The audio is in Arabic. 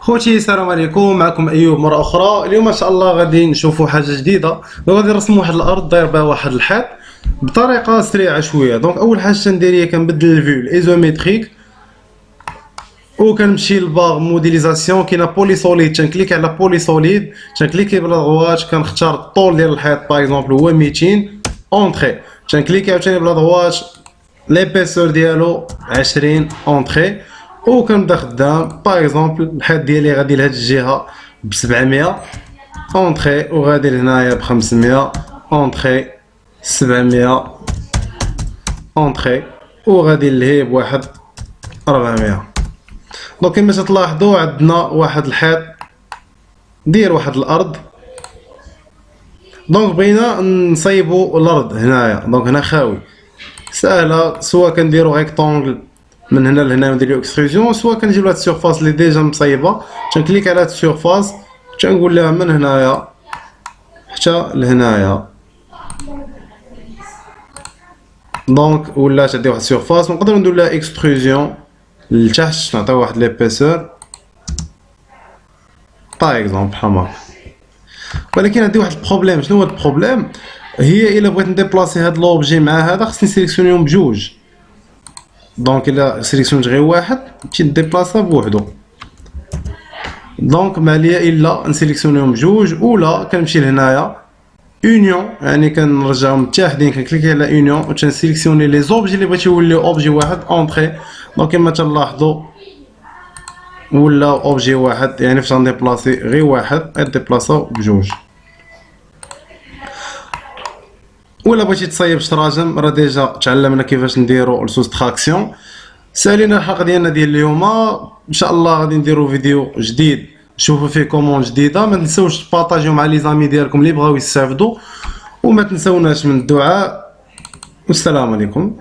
خوتي السلام عليكم، معكم ايوب مره اخرى. اليوم ان شاء الله غادي نشوفوا حاجه جديده. غادي نرسموا واحد الارض داير بها واحد الحيط بطريقه سريعه شويه. دونك اول حاجه تندير هي كنبدل الفيو الايزوميتريك وكنمشي للباغ موديليزاسيون. كاينه بولي سوليد، تنكليك على بولي سوليد، تنكليكي بلا دغوات، كنختار الطول ديال الحيط باغ اكزومبل هو 200 اونطري، تنكليكي عاوتاني بلا دغوات ليبيسور ديالو 20 اونطري وكنبدا خدام. باغ اكزومبل الحيط ديالي غادي لهاد الجهه ب 700 اونطري وغادي لهنايا ب 500 اونطري 700 اونطري وغادي لهيه بواحد 400. دونك كما تلاحظوا عندنا واحد الحيط ديال واحد الارض. دونك بغينا نصايبوا الارض هنايا. دونك هنا خاوي ساهله، سواء كنديروا ريكتونغل من هنا لهنا ونديرو اكستروزيون، سواء كنجيب هاد السيرفاس اللي ديجا مصايبه، تنكليك على هاد السيرفاس تنقول لها من هنايا حتى لهنايا. دونك ولات عندي واحد السيرفاس ونقدروا ندير لها اكستروزيون لتحت، نعطيو واحد ليبيسور باغ اكزومبل بحال هكا. ولكن عندي واحد البروبليم. شنو هو البروبليم؟ هي الا بغيت نديبلاسي هاد لوبجي مع هذا خصني نسيليكسيونيهم بجوج. دونك الا سيليكسيونيت غير واحد نمشي نديبلاسا بوحدو. دونك ماليا الا نسيليكسيونيهم بجوج، اولا كنمشي لهنايا اونيون، يعني كنرجعهم متحدين، كنكليكي على اونيون و تنسيليكسيوني لي زوبجي اللي بغيت يوليو اوبجي واحد اونطري. دونك كما تلاحظوا ولا اوبجي واحد، يعني فاش غنديبلاسي غير واحد غنديبلاساو بجوج. ولا بغيتي تصايب شراجم راه ديجا تعلمنا كيفاش نديرو السوستراكسيون. سالينا الحلقه ديالنا ديال اليوم، ان شاء الله غادي نديرو فيديو جديد نشوفوا فيه كومون جديده. ما تنساوش تبارطاجيو مع لي زامي ديالكم اللي بغاو يستافدوا، وما تنساوناش من الدعاء. والسلام عليكم.